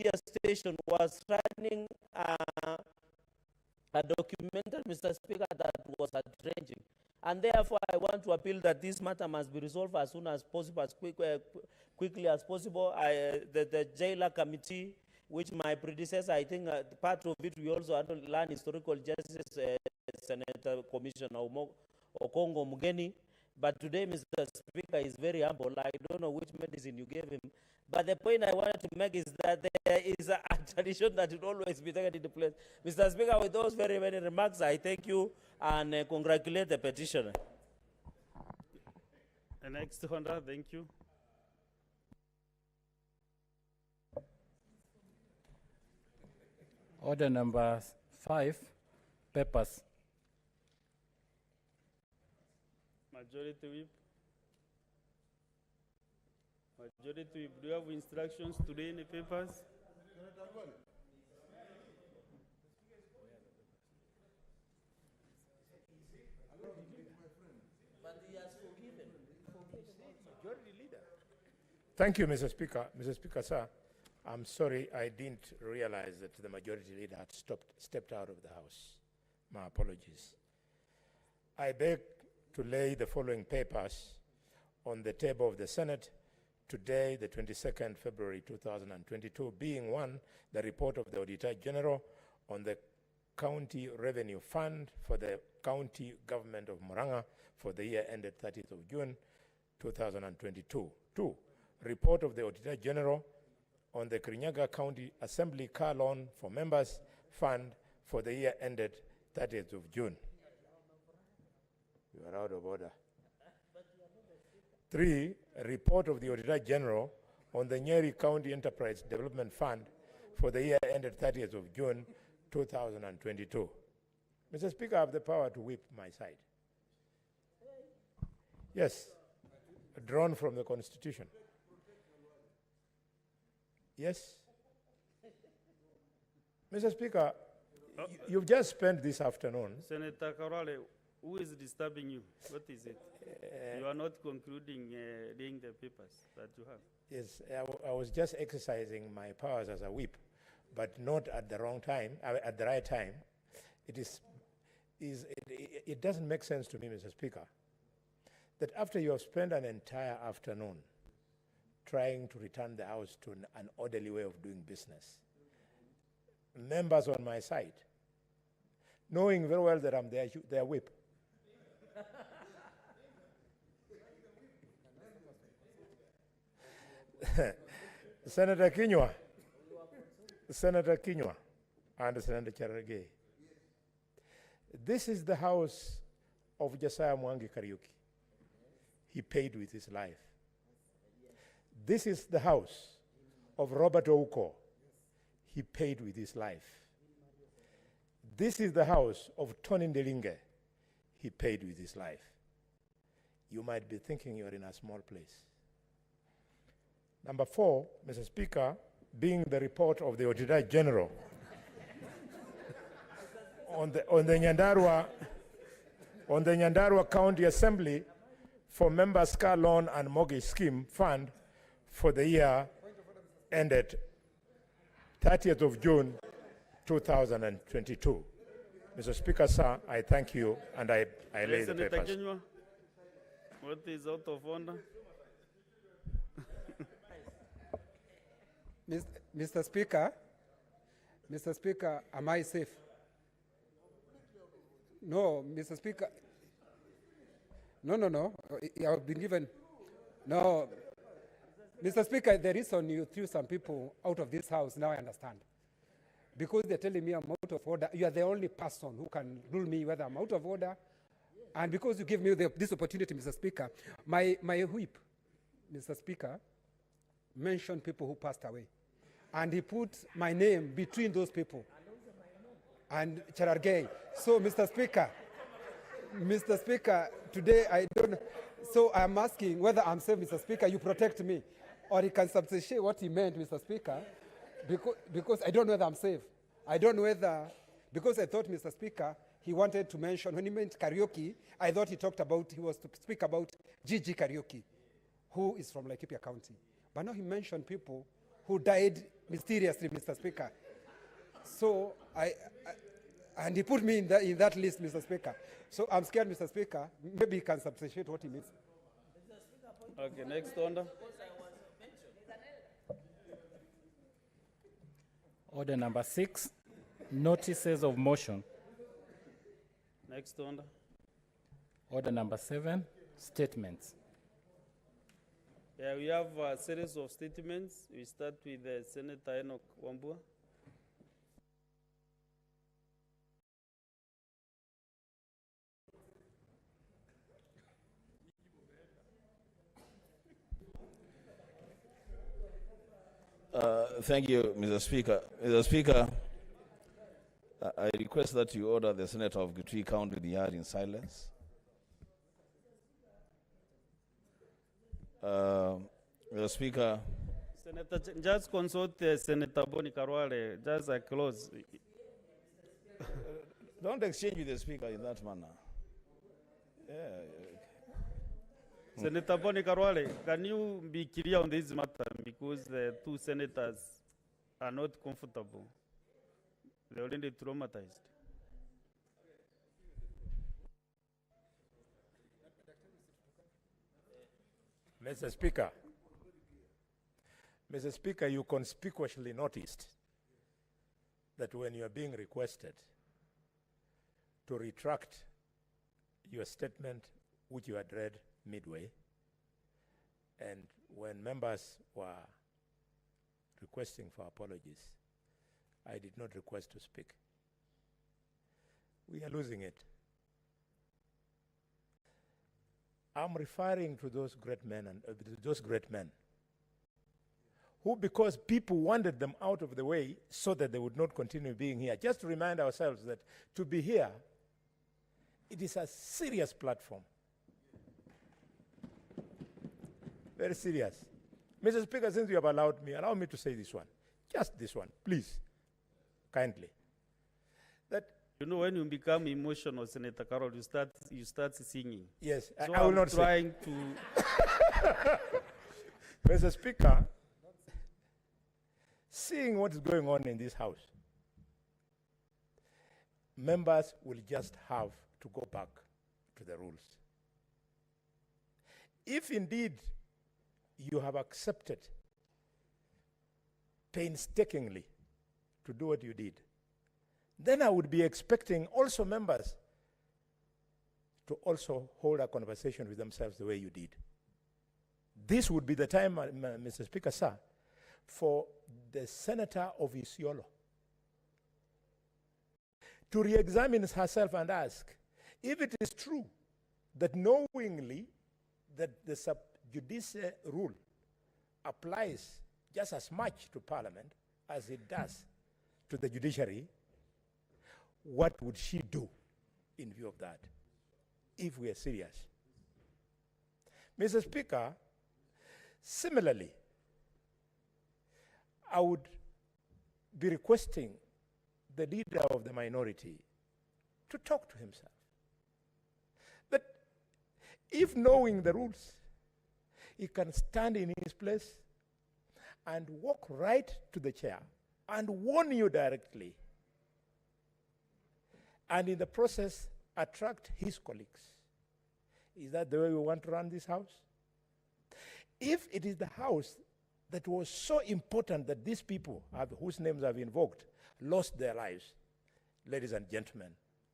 media station was running a documentary, Mr. Speaker, that was entrenching. And therefore, I want to appeal that this matter must be resolved as soon as possible, as quickly as possible. The jailer committee, which my predecessor, I think part of it, we also had to learn historical justice, Senator Commissioner Okongo Mugeni. But today, Mr. Speaker is very humble. I don't know which medicine you gave him. But the point I wanted to make is that there is a tradition that will always be taken into place. Mr. Speaker, with those very many remarks, I thank you and congratulate the petitioner. The next order, thank you. Order number 5, papers. Majority Whip. Majority Whip, do you have instructions today in the papers? But he has forgiven. Majority Leader. Thank you, Mr. Speaker. Mr. Speaker, sir, I'm sorry I didn't realize that the Majority Leader had stepped out of the House. My apologies. I beg to lay the following papers on the table of the Senate today, the 22nd February 2022, being one, the report of the Auditor General on the County Revenue Fund for the County Government of Murang'a for the year ended 30th of June 2022. 2, report of the Auditor General on the Kirinyaga County Assembly Car Loan for Members Fund for the year ended 30th of June. You are out of order. 3, a report of the Auditor General on the Nyeri County Enterprise Development Fund for the year ended 30th of June 2022. Mr. Speaker, I have the power to whip my side. Yes, drawn from the Constitution. Yes. Mr. Speaker, you've just spent this afternoon. Senator Karale, who is disturbing you? What is it? You are not concluding reading the papers that you have. Yes, I was just exercising my powers as a whip, but not at the wrong time, at the right time. It doesn't make sense to me, Mr. Speaker, that after you have spent an entire afternoon trying to return the House to an orderly way of doing business, members on my side, knowing very well that I'm their whip, Senator Kinyua, and Senator Cherargei. This is the house of Josiah Mwangi Kariuki. He paid with his life. This is the house of Robert Ouko. He paid with his life. This is the house of Tony Ndelinge. He paid with his life. You might be thinking you're in a small place. Number 4, Mr. Speaker, being the report of the Auditor General on the Nyandarua County Assembly for Members' Car Loan and Mortgage Scheme Fund for the year ended 30th of June 2022. Mr. Speaker, sir, I thank you and I lay the papers. Kenywa, what is out of order? Mr. Speaker, am I safe? No, Mr. Speaker. No. I've been given. No. Mr. Speaker, the reason you threw some people out of this house, now I understand. Because they're telling me I'm out of order. You are the only person who can rule me whether I'm out of order. And because you give me this opportunity, Mr. Speaker, my whip, Mr. Speaker, mentioned people who passed away. And he put my name between those people and Cherargei. So, Mr. Speaker, today I don't, so I'm asking whether I'm safe, Mr. Speaker, you protect me. Or he can substantiate what he meant, Mr. Speaker, because I don't know whether I'm safe. I don't know whether, because I thought, Mr. Speaker, he wanted to mention, when he meant karaoke, I thought he was to speak about Gigi Karaoke, who is from Laikipia County. But now he mentioned people who died mysteriously, Mr. Speaker. So and he put me in that list, Mr. Speaker. So I'm scared, Mr. Speaker. Maybe he can substantiate what he means. Okay, next order. Order number 6, notices of motion. Next order. Order number 7, statements. Yeah, we have a series of statements. We start with Senator Enoch Wambua. Thank you, Mr. Speaker. Mr. Speaker, I request that you order the Senator of Kitui County the yard in silence. Mr. Speaker, Senator, just consult Senator Boni Karwale, just a close. don't exchange with the Speaker in that manner. Yeah. Senator Boni Karwale, can you be clear on this matter because the two senators are not comfortable? They're already traumatized. Mr. Speaker, Mr. Speaker, you conspicuously noticed that when you are being requested to retract your statement which you had read midway, and when members were requesting for apologies, I did not request to speak. We are losing it. I'm referring to those great men who, because people wanted them out of the way so that they would not continue being here. Just to remind ourselves that to be here, it is a serious platform. Very serious. Mr. Speaker, since you have allowed me, allow me to say this one. Just this one, please, kindly. That You know, when you become emotional, Senator Carroll, you start singing. yes, So I will I'm not say. trying to. Mr. Speaker, seeing what is going on in this house, members will just have to go back to the rules. If indeed you have accepted painstakingly to do what you did, then I would be expecting also members to also hold a conversation with themselves the way you did. This would be the time, Mr. Speaker, sir, for the Senator of Isiolo to re-examine herself and ask if it is true that knowingly that the sub judice rule applies just as much to Parliament as it does to the judiciary, what would she do in view of that if we are serious? Mr. Speaker, similarly, I would be requesting the leader of the minority to talk to himself. That if knowing the rules, he can stand in his place and walk right to the chair and warn you directly, and in the process attract his colleagues. Is that the way we want to run this house? If it is the house that was so important that these people whose names I've invoked lost their lives, ladies and gentlemen,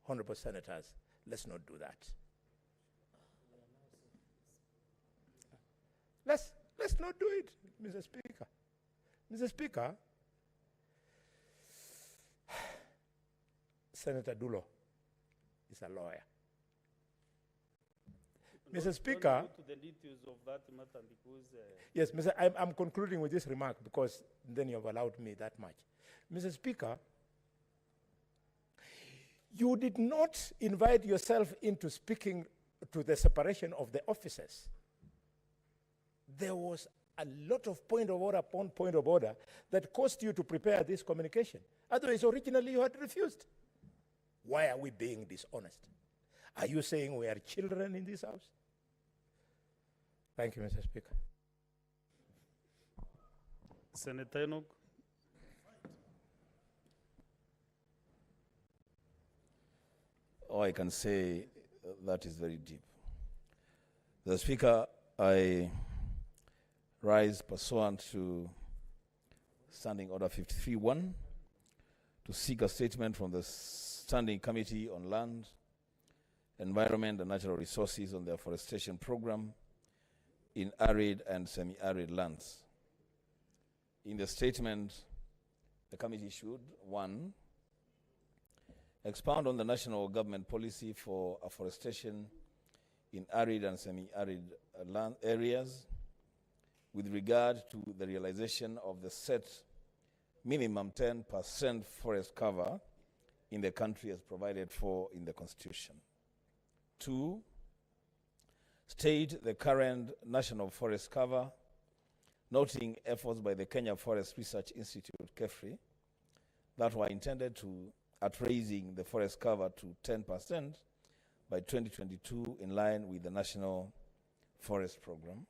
honorable senators, let's not do that. Let's not do it, Mr. Speaker. Mr. Speaker, Senator Dulo is a lawyer. Mr. Speaker, Don't go to the details of that matter because. yes, I'm concluding with this remark because then you have allowed me that much. Mr. Speaker, you did not invite yourself into speaking to the separation of the offices. There was a lot of point of order upon point of order that caused you to prepare this communication. Otherwise, originally you had refused. Why are we being dishonest? Are you saying we are children in this house? Thank you, Mr. Speaker. Senator Enoch. All I can say, that is very deep. The Speaker, I rise pursuant to Standing Order 53-1 to seek a statement from the Standing Committee on Land, Environment and Natural Resources on the afforestation program in arid and semi-arid lands. In the statement, the committee should, 1, expound on the national government policy for afforestation in arid and semi-arid land areas with regard to the realization of the set minimum 10% forest cover in the country as provided for in the Constitution. 2, state the current national forest cover, noting efforts by the Kenya Forest Research Institute, KEFRI, that were intended at raising the forest cover to 10% by 2022 in line with the National Forest Program.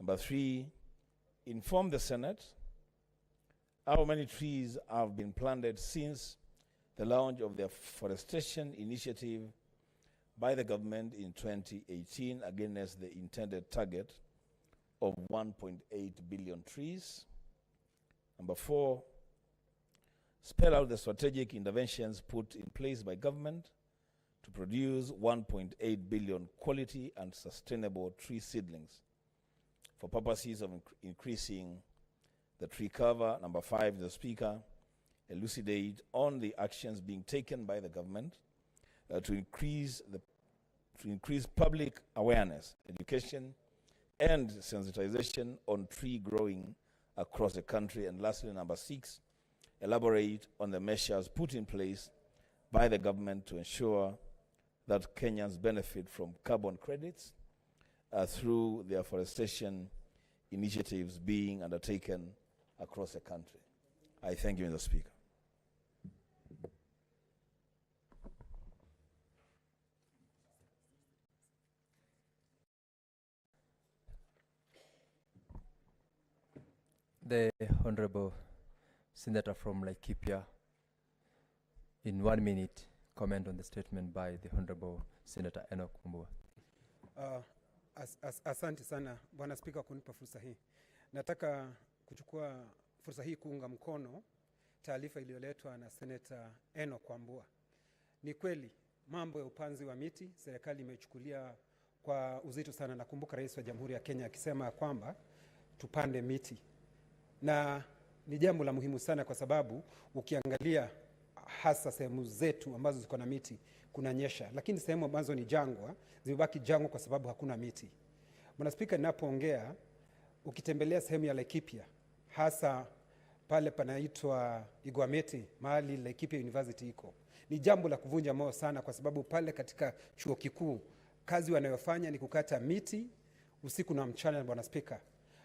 Number 3, inform the Senate how many trees have been planted since the launch of the afforestation initiative by the government in 2018 against the intended target of 1.8 billion trees. Number 4, spell out the strategic interventions put in place by government to produce 1.8 billion quality and sustainable tree seedlings for purposes of increasing the tree cover. Number 5, the Speaker, elucidate on the actions being taken by the government to increase public awareness, education, and sensitization on tree growing across the country. And lastly, number 6, elaborate on the measures put in place by the government to ensure that Kenyans benefit from carbon credits through the afforestation initiatives being undertaken across the country. I thank you, Mr. Speaker. The Honorable Senator from Laikipia, in 1 minute, comment on the statement by the Honorable Senator Enoch Mbua. Asante sana Bwana Spika kunipa fursa hii. Nataka kuchukua fursa hii kuunga mkono taarifa iliyoletwa na Senator Enoch Mbua. Ni kweli mambo ya upanzi wa miti serikali imechukulia kwa uzito sana. Nakumbuka Rais wa Jamhuri ya Kenya akisema kwamba tupande miti, na ni jambo la muhimu sana kwa sababu ukiangalia hasa sehemu zetu ambazo ziko na miti kunanyesha, lakini sehemu ambazo ni jangwa zimebaki jangwa kwa sababu hakuna miti. Bwana Spika, ninapoongea ukitembelea sehemu ya Laikipia, hasa pale panaitwa Igwameti, mahali Laikipia University iko, ni jambo la kuvunja moyo sana kwa sababu pale katika chuo kikuu kazi wanayofanya ni kukata miti usiku na mchana, Bwana Spika,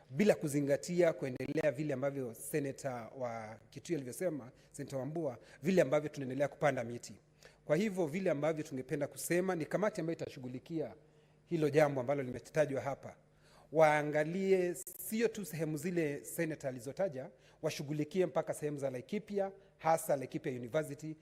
bila kuzingatia kuendelea vile ambavyo Senator wa Kitui alivyosema, Senator Wambua, vile ambavyo tunaendelea kupanda miti. Kwa hivyo vile ambavyo tungependa kusema ni kamati ambayo itashughulikia hilo jambo ambalo limetajwa hapa, waangalie sio tu sehemu zile Senator alizotaja, washughulikie mpaka sehemu za Laikipia, hasa Laikipia University,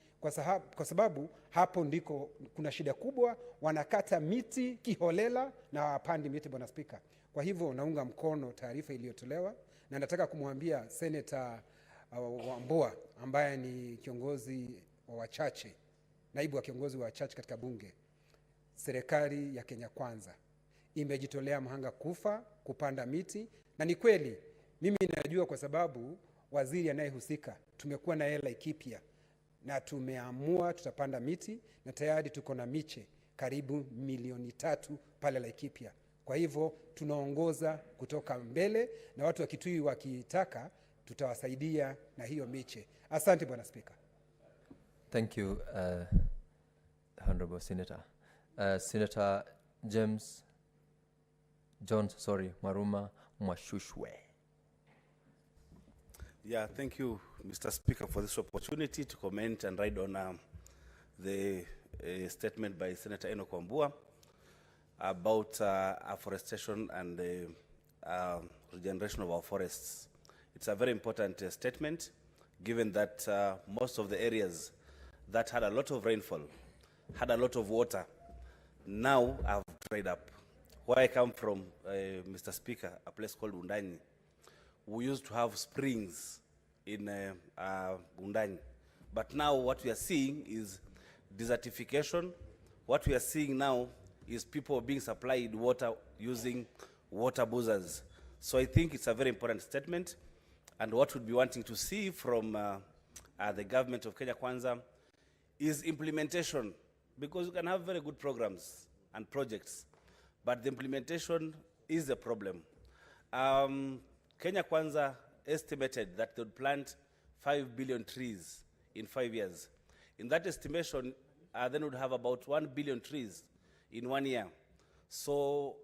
kwa sababu hapo ndiko kuna shida kubwa, wanakata miti kiholela na wapandi miti, Bwana Spika. Kwa hivyo naunga mkono taarifa iliyotolewa, na nataka kumwambia Senator Wambua ambaye ni kiongozi wa wachache, naibu wa kiongozi wa wachache katika bunge, serikali ya Kenya Kwanza imejitolea mhanga kufa kupanda miti, na ni kweli mimi najua kwa sababu waziri anayehusika tumekuwa na yeye Laikipia na tumeamua tutapanda miti, na tayari tuko na miche karibu 3,000,000 pale Laikipia. Kwa hivyo tunaongoza kutoka mbele, na watu wa Kitui wakitaka tutawasaidia na hiyo miche. Asante Bwana Spika. Thank you, Honorable Senator. Senator Maruma Mwashushwe. Yeah, thank you, Mr. Speaker, for this opportunity to comment and ride on the statement by Senator Enoch Wambua about afforestation and the regeneration of our forests it's a very important statement, given that most of the areas that had a lot of rainfall, had a lot of water, now have dried up. Where I come from, Mr. Speaker, a place called Undani, we used to have springs in Undani. But now what we are seeing is desertification. What we are seeing now is people being supplied water using water boozers. So I think it's a very important statement. And what we'd be wanting to see from the government of Kenya Kwanza is implementation, because you can have very good programs and projects, but the implementation is the problem. Kenya Kwanza estimated that they would plant 5 billion trees in 5 years. In that estimation, then would have about 1 billion trees in 1 year. So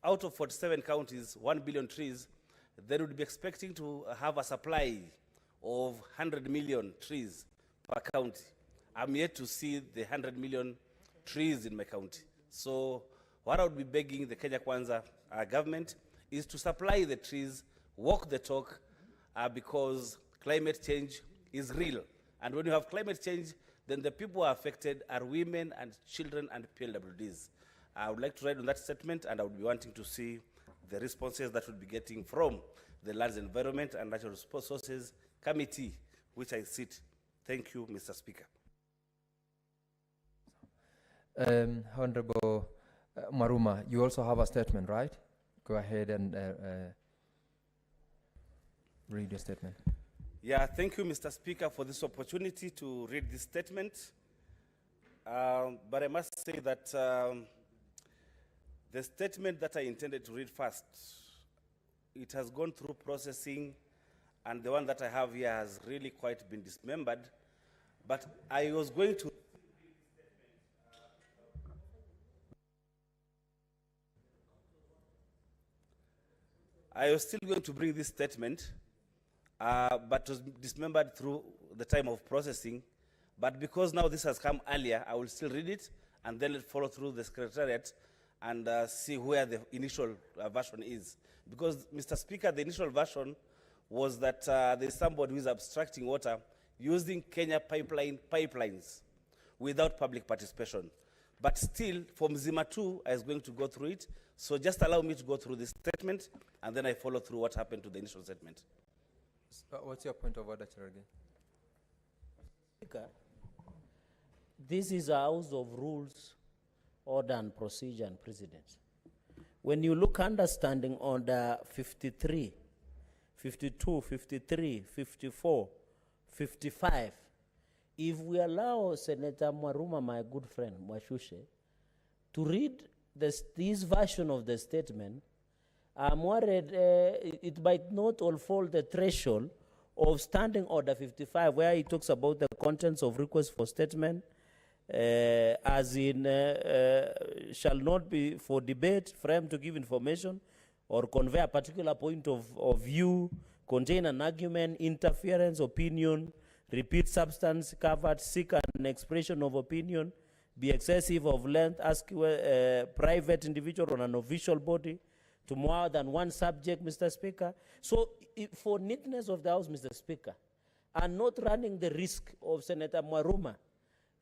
out of 47 counties, 1 billion trees, they would be expecting to have a supply of 100 million trees per county. I'm yet to see the 100 million trees in my county. So what I would be begging the Kenya Kwanza government is to supply the trees, walk the talk, because climate change is real. And when you have climate change, then the people who are affected are women and children and PLWDs. I would like to write on that statement, and I would be wanting to see the responses that we'll be getting from the Lands, Environment and Natural Resources Committee, which I sit. Thank you, Mr. Speaker. Honorable Maruma, you also have a statement, right? Go ahead and read your statement. Yeah, thank you, Mr. Speaker, for this opportunity to read this statement. But I must say that the statement that I intended to read first, it has gone through processing, and the one that I have here has really quite been dismembered. But I was going to still going to bring this statement, but it was dismembered through the time of processing. But because now this has come earlier, I will still read it and then follow through the Secretariat and see where the initial version is. Because, Mr. Speaker, the initial version was that there's somebody who is abstracting water using Kenya pipelines without public participation. But still, for Mzima 2, I was going to go through it. So just allow me to go through this statement, and then I follow through what happened to the initial statement. What's your point of order, Cherargei? Speaker, this is a house of rules, order and procedure and precedence. When you look understanding under 53, 52, 53, 54, 55, if we allow Senator Mwaruma, my good friend, Mwashushe, to read this version of the statement, I'm worried it might not all fall the threshold of Standing Order 55, where he talks about the contents of request for statement, as in shall not be for debate, frame to give information, or convey a particular point of view, contain an argument, interference, opinion, repeat substance covered, seek an expression of opinion, be excessive of length, ask a private individual or an official body to more than one subject, Mr. Speaker. So for neatness of the House, Mr. Speaker, and not running the risk of Senator Mwaruma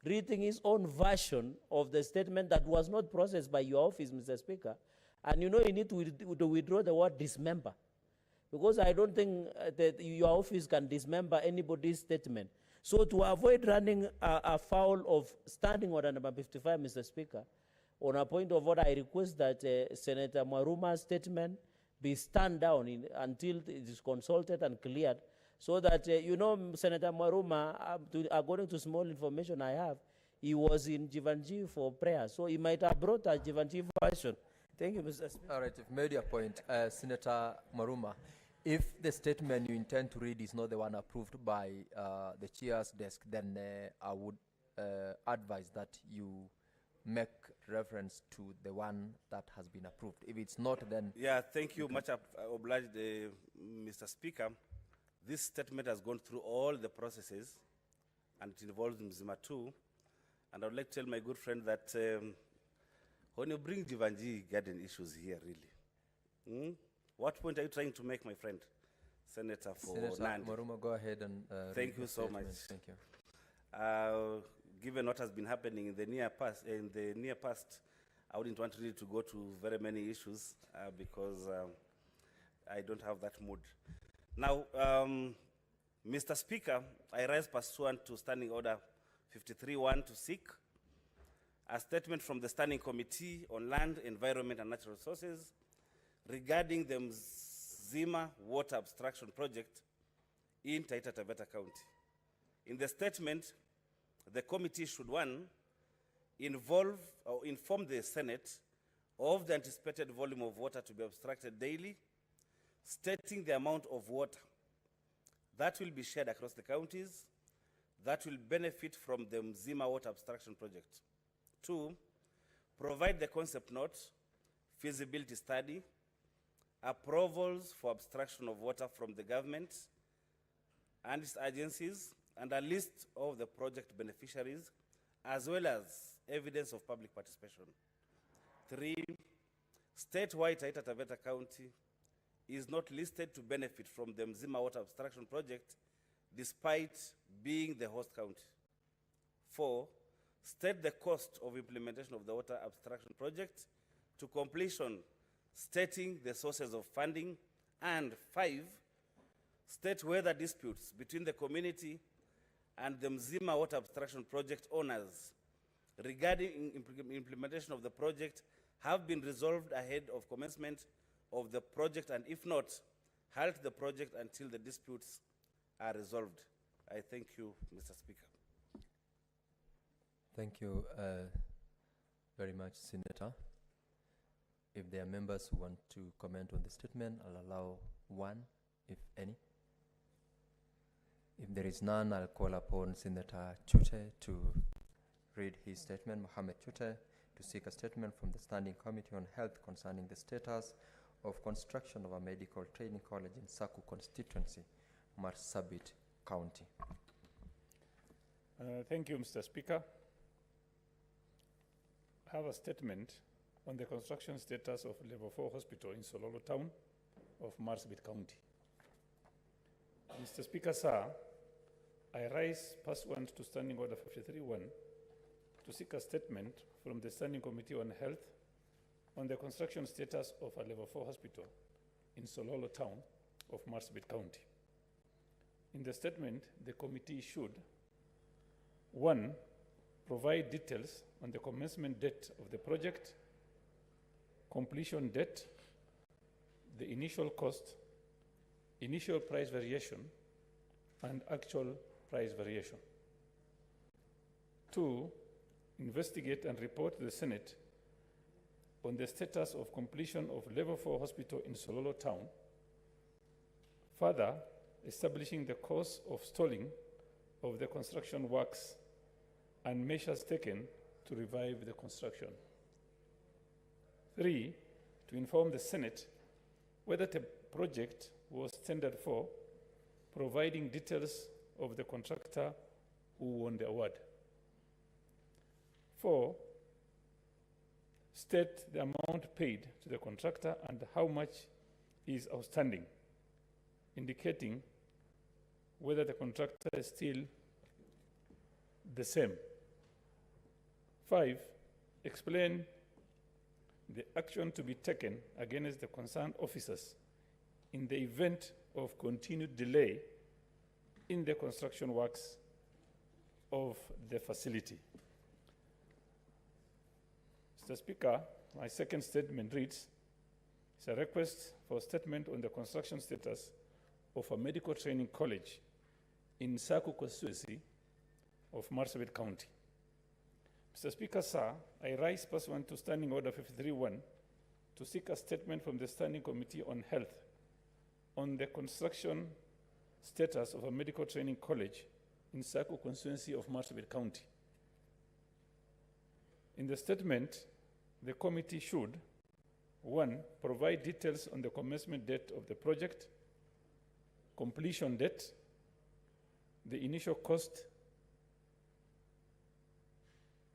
reading his own version of the statement that was not processed by your office, Mr. Speaker, and you know you need to withdraw the word dismember, because I don't think that your office can dismember anybody's statement. So to avoid running afoul of Standing Order number 55, Mr. Speaker, on a point of order, I request that Senator Mwaruma's statement be stand down until it is consulted and cleared, so that, you know, Senator Mwaruma, according to small information I have, he was in Jivanji for prayer, so he might have brought a Jivanji version. Thank you, Mr. Speaker. All right, you've made your point. Senator Mwaruma, if the statement you intend to read is not the one approved by the chair's desk, then I would advise that you make reference to the one that has been approved. If it's not, then... Yeah, thank you. Much obliged, Mr. Speaker. This statement has gone through all the processes, and it involves Mzima 2. And I would like to tell my good friend that when you bring Jivanji garden issues here, really, what point are you trying to make, my friend? Senator for Senator Nandi. Maruma, go ahead and Thank read you the so statement. much. Thank you. Given what has been happening in the near past, I wouldn't want really to go to very many issues because I don't have that mood. Now, Mr. Speaker, I rise pursuant to Standing Order 53-1 to seek a statement from the Standing Committee on Land, Environment and Natural Resources regarding the Mzima Water Abstraction Project in Taita Taveta County. In the statement, the committee should, one, inform the Senate of the anticipated volume of water to be abstracted daily, stating the amount of water that will be shared across the counties that will benefit from the Mzima Water Abstraction Project. Two, provide the concept note, feasibility study, approvals for abstraction of water from the government and its agencies, and a list of the project beneficiaries, as well as evidence of public participation. Three, state why Taita Taveta County is not listed to benefit from the Mzima Water Abstraction Project despite being the host county. Four, state the cost of implementation of the water abstraction project to completion, stating the sources of funding. And five, state whether disputes between the community and the Mzima Water Abstraction Project owners regarding implementation of the project have been resolved ahead of commencement of the project, and if not, halt the project until the disputes are resolved. I thank you, Mr. Speaker. Thank you very much, Senator. If there are members who want to comment on the statement, I'll allow one, if any. If there is none, I'll call upon Senator Chute to read his statement. Mohammed Chute, to seek a statement from the Standing Committee on Health concerning the status of construction of a medical training college in Saku constituency, Marsabit County. Thank you, Mr. Speaker. I have a statement on the construction status of Level 4 Hospital in Sololo Town of Marsabit County. Mr. Speaker, sir, I rise pursuant to Standing Order 53-1 to seek a statement from the Standing Committee on Health on the construction status of a Level 4 hospital in Sololo Town of Marsabit County. In the statement, the committee should, one, provide details on the commencement date of the project, completion date, the initial cost, initial price variation, and actual price variation. Two, investigate and report to the Senate on the status of completion of Level 4 hospital in Sololo Town. Further, establishing the cause of stalling of the construction works and measures taken to revive the construction. Three, to inform the Senate whether the project was tendered for, providing details of the contractor who won the award. Four, state the amount paid to the contractor and how much is outstanding, indicating whether the contractor is still the same. Five, explain the action to be taken against the concerned officers in the event of continued delay in the construction works of the facility. Mr. Speaker, my second statement reads, it's a request for a statement on the construction status of a medical training college in Saku constituency of Marsabit County. Mr. Speaker, sir, I rise pursuant to Standing Order 53-1 to seek a statement from the Standing Committee on Health on the construction status of a medical training college in Saku constituency of Marsabit County. In the statement, the committee should, one, provide details on the commencement date of the project, completion date, the initial cost,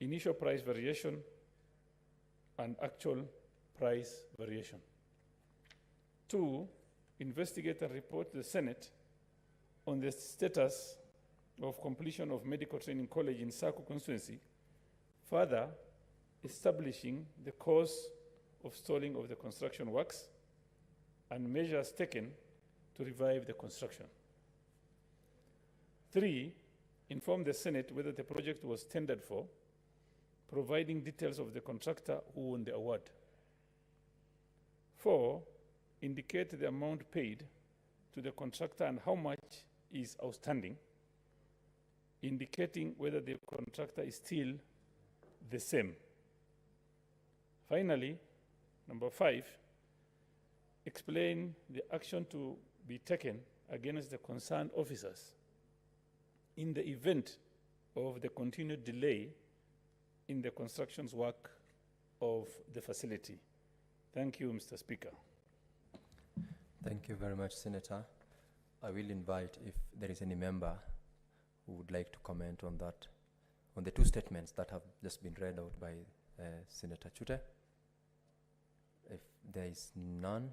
initial price variation, and actual price variation. Two, investigate and report to the Senate on the status of completion of medical training college in Sako constituency, further establishing the cause of stalling of the construction works and measures taken to revive the construction. 3, inform the Senate whether the project was tendered for, providing details of the contractor who won the award. 4, indicate the amount paid to the contractor and how much is outstanding, indicating whether the contractor is still the same. Finally, number 5, explain the action to be taken against the concerned officers in the event of the continued delay in the construction work of the facility. Thank you, Mr. Speaker. Thank you very much, Senator. I will invite if there is any member who would like to comment on that, on the two statements that have just been read out by Senator Chute. If there is none,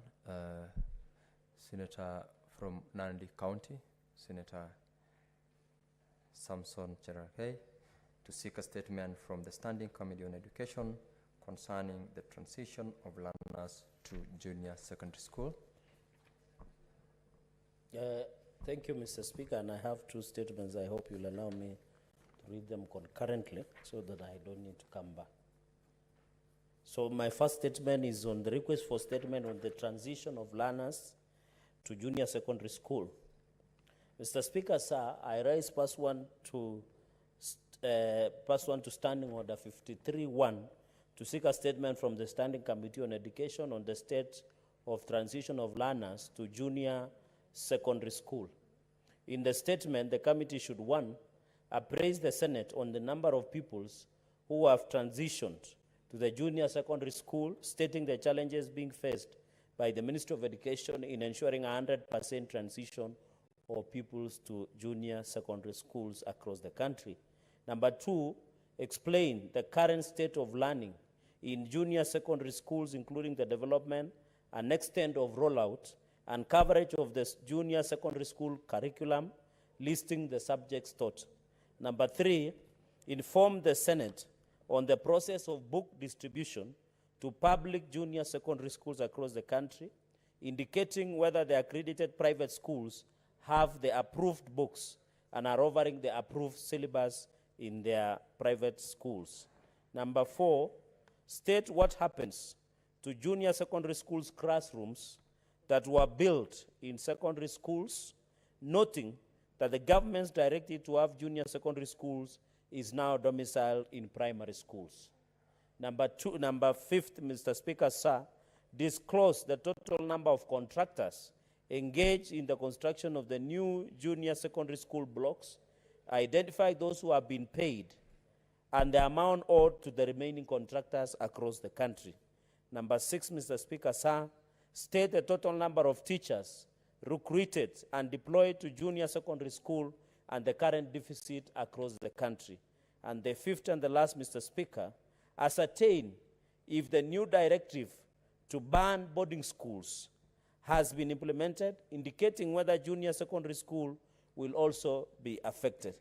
Senator from Nandi County, Senator Samson Cherargei, to seek a statement from the Standing Committee on Education concerning the transition of learners to junior secondary school. Thank you, Mr. Speaker, and I have two statements. I hope you'll allow me to read them concurrently so that I don't need to come back. So my first statement is on the request for statement on the transition of learners to junior secondary school. Mr. Speaker, sir, I raise pass one to Standing Order 53-1 to seek a statement from the Standing Committee on Education on the state of transition of learners to junior secondary school. In the statement, the committee should, 1, appraise the Senate on the number of pupils who have transitioned to the junior secondary school, stating the challenges being faced by the Ministry of Education in ensuring 100% transition of pupils to junior secondary schools across the country. Number 2, explain the current state of learning in junior secondary schools, including the development and extent of rollout and coverage of the junior secondary school curriculum, listing the subjects taught. Number 3, inform the Senate on the process of book distribution to public junior secondary schools across the country, indicating whether the accredited private schools have the approved books and are offering the approved syllabus in their private schools. Number 4, state what happens to junior secondary schools classrooms that were built in secondary schools, noting that the government's directive to have junior secondary schools is now domiciled in primary schools. Number 5th, Mr. Speaker, sir, disclose the total number of contractors engaged in the construction of the new junior secondary school blocks, identify those who have been paid, and the amount owed to the remaining contractors across the country. Number 6, Mr. Speaker, sir, state the total number of teachers recruited and deployed to junior secondary school and the current deficit across the country. And the 5th and the last, Mr. Speaker, ascertain if the new directive to ban boarding schools has been implemented, indicating whether junior secondary school will also be affected.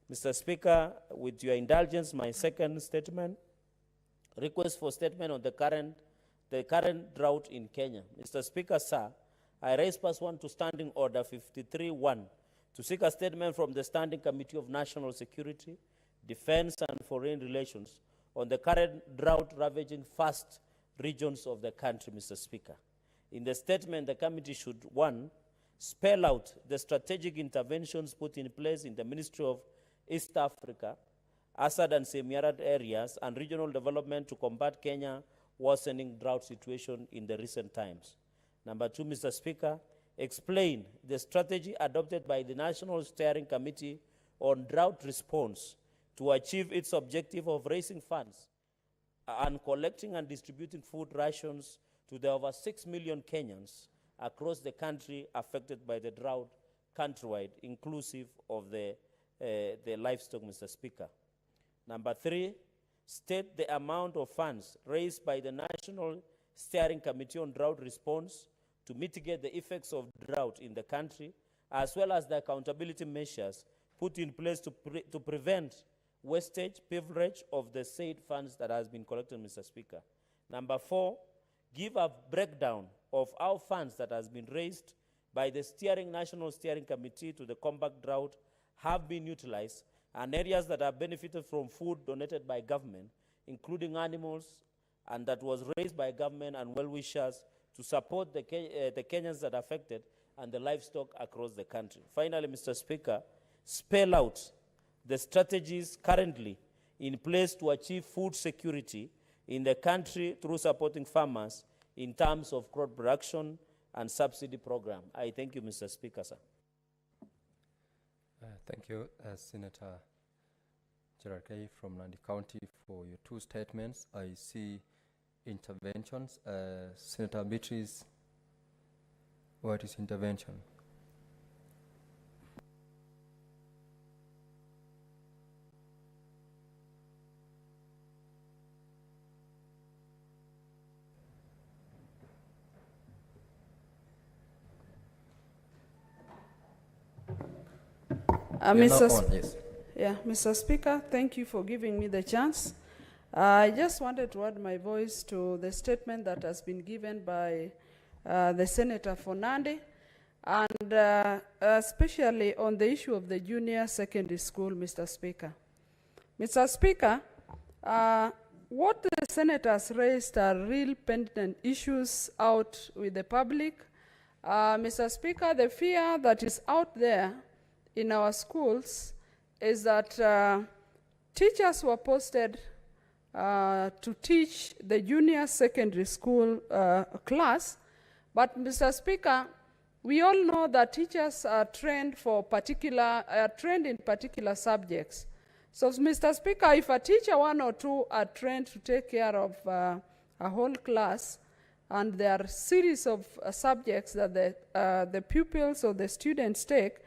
Mr. Speaker, with your indulgence, my second statement, request for statement on the current drought in Kenya. Mr. Speaker, sir, I raise pass one to Standing Order 53-1 to seek a statement from the Standing Committee of National Security, Defense and Foreign Relations on the current drought ravaging first regions of the country, Mr. Speaker. In the statement, the committee should, 1, spell out the strategic interventions put in place in the Ministry of East Africa, Assad and semi-arid areas, and regional development to combat Kenya's worsening drought situation in the recent times. Number 2, Mr. Speaker, explain the strategy adopted by the National Steering Committee on Drought Response to achieve its objective of raising funds and collecting and distributing food rations to the over 6 million Kenyans across the country affected by the drought countrywide, inclusive of the livestock, Mr. Speaker. Number 3, state the amount of funds raised by the National Steering Committee on Drought Response to mitigate the effects of drought in the country, as well as the accountability measures put in place to prevent wastage, privilege of the said funds that has been collected, Mr. Speaker. Number 4, give a breakdown of how funds that has been raised by the National Steering Committee to the combat drought have been utilized, and areas that have benefited from food donated by government, including animals, and that was raised by government and well-wishers to support the Kenyans that are affected and the livestock across the country. Finally, Mr. Speaker, spell out the strategies currently in place to achieve food security in the country through supporting farmers in terms of crop production and subsidy program. I thank you, Mr. Speaker, sir. Thank you, Senator Gerard Kay from Nandi County, for your 2 statements. I see interventions. Senator Beatrice, what is intervention? Mr. Speaker, thank you for giving me the chance. I just wanted to add my voice to the statement that has been given by the Senator for Nandi, and especially on the issue of the junior secondary school, Mr. Speaker. Mr. Speaker, what the Senators raised are real pertinent issues out with the public. Mr. Speaker, the fear that is out there in our schools is that teachers were posted to teach the junior secondary school class, but Mr. Speaker, we all know that teachers are trained in particular subjects. So, Mr. Speaker, if a teacher 1 or 2 are trained to take care of a whole class, and there are series of subjects that the pupils or the students take,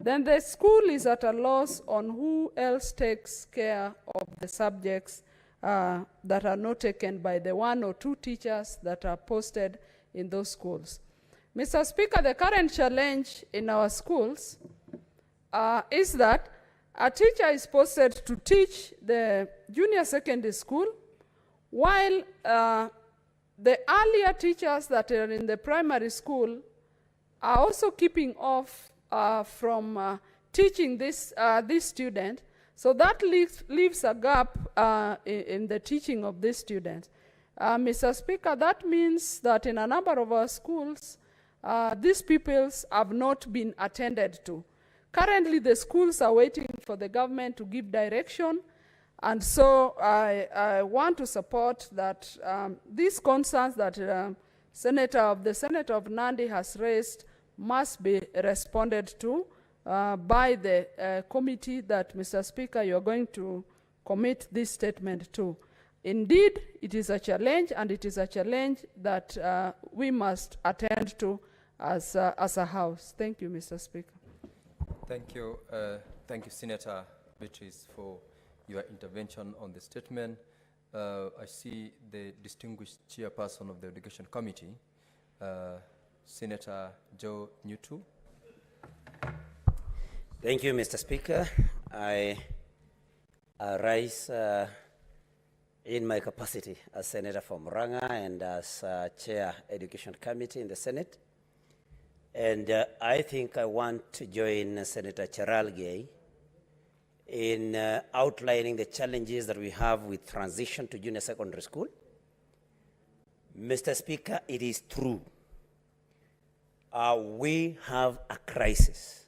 then the school is at a loss on who else takes care of the subjects that are not taken by the 1 or 2 teachers that are posted in those schools. Mr. Speaker, the current challenge in our schools is that a teacher is posted to teach the junior secondary school, while the earlier teachers that are in the primary school are also keeping off from teaching this student. So that leaves a gap in the teaching of these students. Mr. Speaker, that means that in a number of our schools, these pupils have not been attended to. Currently, the schools are waiting for the government to give direction, and so I want to support that these concerns that the Senator of Nandi has raised must be responded to by the committee that, Mr. Speaker, you're going to commit this statement to. Indeed, it is a challenge, and it is a challenge that we must attend to as a House. Thank you, Mr. Speaker. Thank you, Senator Beatrice, for your intervention on the statement. I see the distinguished chairperson of the Education Committee, Senator Joe Newtu. Thank you, Mr. Speaker. I rise in my capacity as Senator from Murang'a and as Chair Education Committee in the Senate. And I think I want to join Senator Cheralgei in outlining the challenges that we have with transition to junior secondary school. Mr. Speaker, it is true. We have a crisis.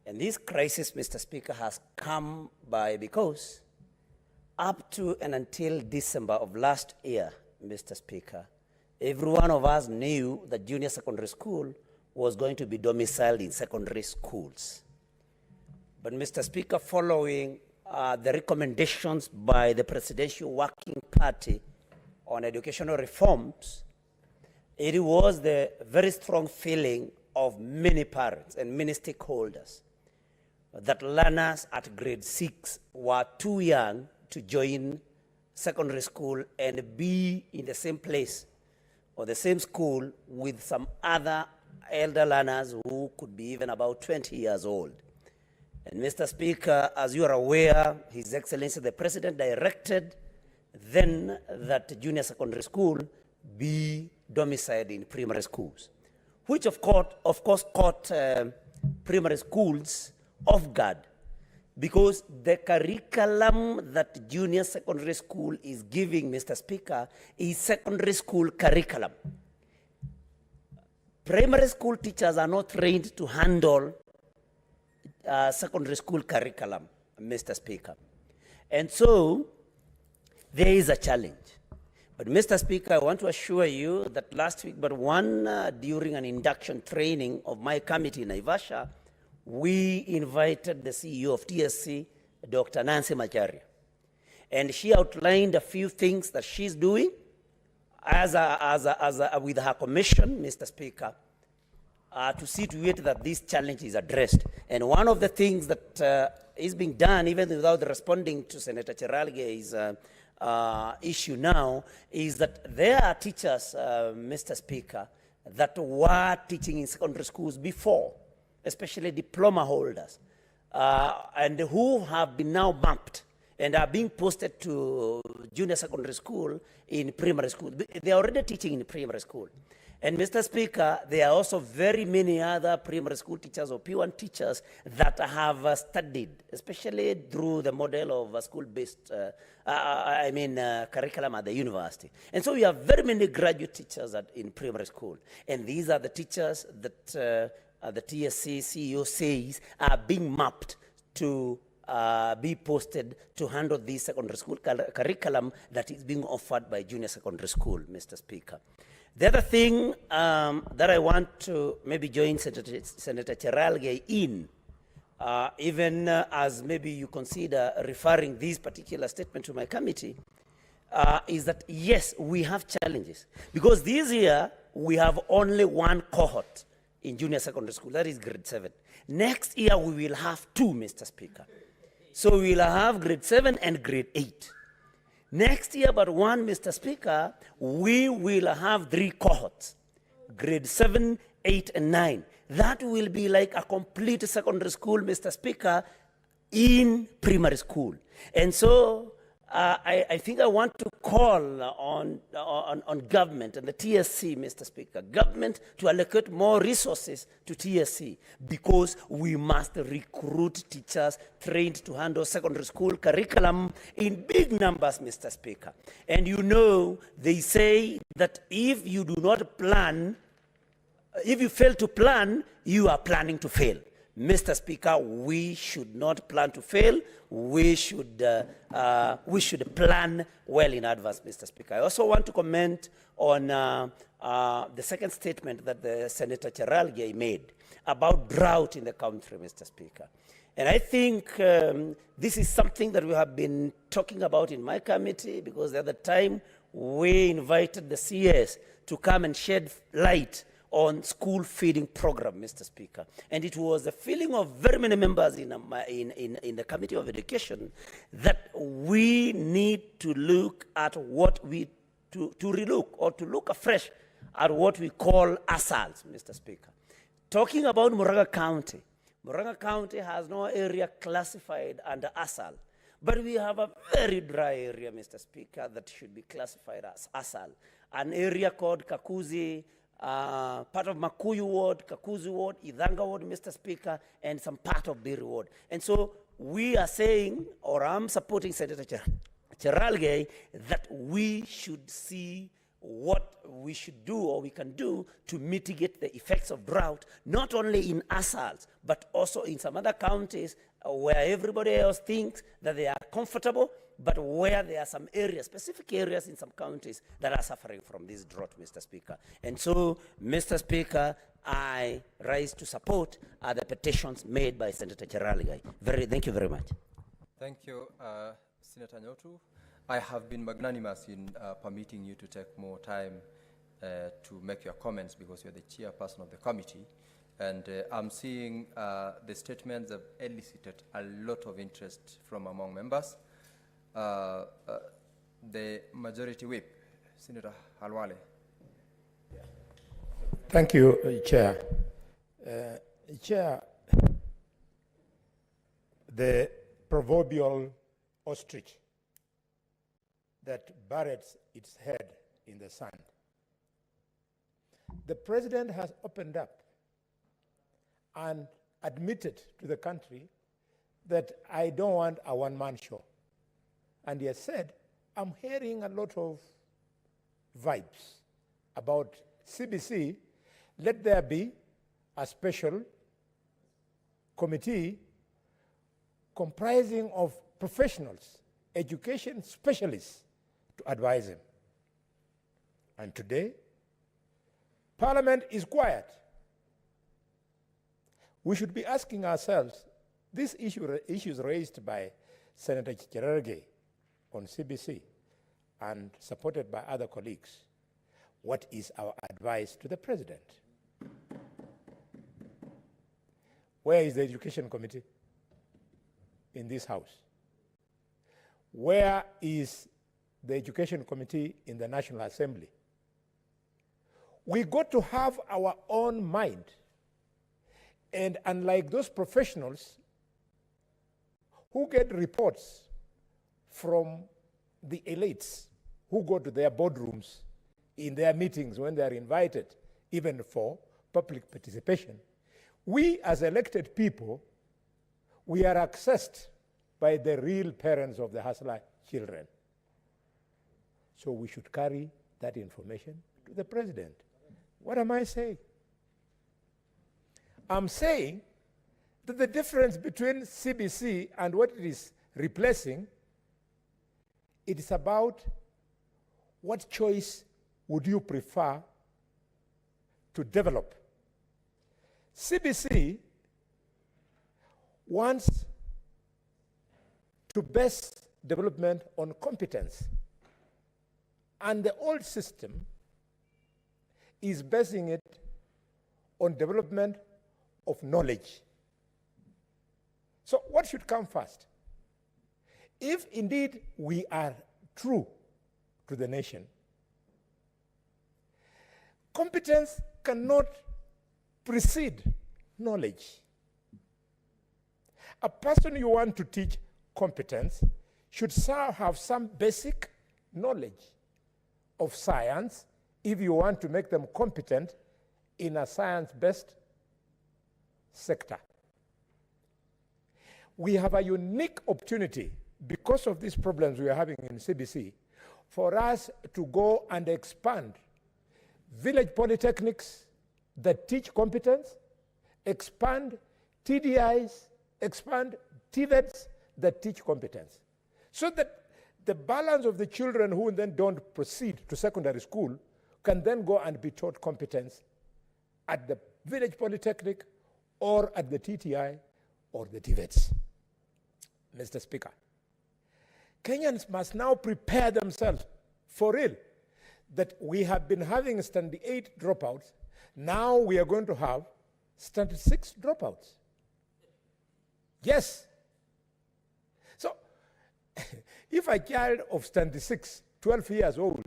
And this crisis, Mr. Speaker, has come by because up to and until December of last year, Mr. Speaker, every one of us knew that junior secondary school was going to be domiciled in secondary schools. But Mr. Speaker, following the recommendations by the Presidential Working Party on educational reforms, it was the very strong feeling of many parents and many stakeholders that learners at grade 6 were too young to join secondary school and be in the same place or the same school with some other elder learners who could be even about 20 years old. And Mr. Speaker, as you are aware, His Excellency the President directed then that junior secondary school be domiciled in primary schools, which of course caught primary schools off guard, because the curriculum that junior secondary school is giving, Mr. Speaker, is secondary school curriculum. Primary school teachers are not trained to handle secondary school curriculum, Mr. Speaker. And so there is a challenge. But Mr. Speaker, I want to assure you that last week, during an induction training of my committee in Naivasha, we invited the CEO of TSC, Dr. Nancy Macharia. And she outlined a few things that she's doing with her commission, Mr. Speaker, to see to it that this challenge is addressed. And one of the things that is being done, even without responding to Senator Cheralge's issue now, is that there are teachers, Mr. Speaker, that were teaching in secondary schools before, especially diploma holders, and who have been now bumped and are being posted to junior secondary school in primary school. They are already teaching in primary school. And Mr. Speaker, there are also very many other primary school teachers or P1 teachers that have studied, especially through the model of school-based, curriculum at the university. And so we have very many graduate teachers in primary school. And these are the teachers that the TSC CEO says are being mapped to be posted to handle this secondary school curriculum that is being offered by junior secondary school, Mr. Speaker. The other thing that I want to maybe join Senator Cheralge in, even as maybe you consider referring this particular statement to my committee, is that yes, we have challenges. Because this year, we have only one cohort in junior secondary school, that is grade 7. Next year, we will have 2, Mr. Speaker. So we will have grade 7 and grade 8. Next year, but one, Mr. Speaker, we will have 3 cohorts, grade 7, 8, and 9. That will be like a complete secondary school, Mr. Speaker, in primary school. And so I think I want to call on government and the TSC, Mr. Speaker, government to allocate more resources to TSC, because we must recruit teachers trained to handle secondary school curriculum in big numbers, Mr. Speaker. And you know, they say that if you do not plan, if you fail to plan, you are planning to fail. Mr. Speaker, we should not plan to fail. We should plan well in advance, Mr. Speaker. I also want to comment on the second statement that the Senator Cheralge made about drought in the country, Mr. Speaker. And I think this is something that we have been talking about in my committee, because the other time we invited the CS to come and shed light on school feeding program, Mr. Speaker. And it was a feeling of very many members in the Committee of Education that we need to look at what to relook or to look afresh at what we call ASALs, Mr. Speaker. Talking about Murang'a County has no area classified under ASAL, but we have a very dry area, Mr. Speaker, that should be classified as ASAL. An area called Kakuzi, part of Makuyu Ward, Kakuzi Ward, Idhanga Ward, Mr. Speaker, and some part of Biri Ward. And so we are saying, or I'm supporting Senator Cheralge, that we should see what we should do or we can do to mitigate the effects of drought, not only in ASALs, but also in some other counties where everybody else thinks that they are comfortable, but where there are some areas, specific areas in some counties that are suffering from this drought, Mr. Speaker. And so, Mr. Speaker, I rise to support the petitions made by Senator Cheralge. Thank you very much. Thank you, Senator Nyotu. I have been magnanimous in permitting you to take more time to make your comments, because you're the chairperson of the committee. And I'm seeing the statements have elicited a lot of interest from among members. The majority whip, Senator Halwale. Thank you, Chair. Chair, the proverbial ostrich that buries its head in the sand. The president has opened up and admitted to the country that I don't want a one-man show. And he has said, I'm hearing a lot of vibes about CBC. Let there be a special committee comprising of professionals, education specialists, to advise him. And today, Parliament is quiet. We should be asking ourselves, these issues raised by Senator Cherargei on CBC and supported by other colleagues, what is our advice to the president? Where is the Education Committee in this house? Where is the Education Committee in the National Assembly? We got to have our own mind. And unlike those professionals who get reports from the elites, who go to their boardrooms in their meetings when they are invited, even for public participation, we as elected people, we are accessed by the real parents of the hustler children. So we should carry that information to the president. What am I saying? I'm saying that the difference between CBC and what it is replacing, it is about what choice would you prefer to develop. CBC wants to base development on competence. And the old system is basing it on development of knowledge. So what should come first? If indeed we are true to the nation, competence cannot precede knowledge. A person you want to teach competence should have some basic knowledge of science if you want to make them competent in a science-based sector. We have a unique opportunity because of these problems we are having in CBC for us to go and expand village polytechnics that teach competence, expand TDIs, expand TVETs that teach competence, so that the balance of the children who then don't proceed to secondary school can then go and be taught competence at the village polytechnic or at the TTI or the TVETs. Mr. Speaker, Kenyans must now prepare themselves for real that we have been having standard 8 dropouts. Now we are going to have standard 6 dropouts. Yes. So if a child of standard 6, 12 years old,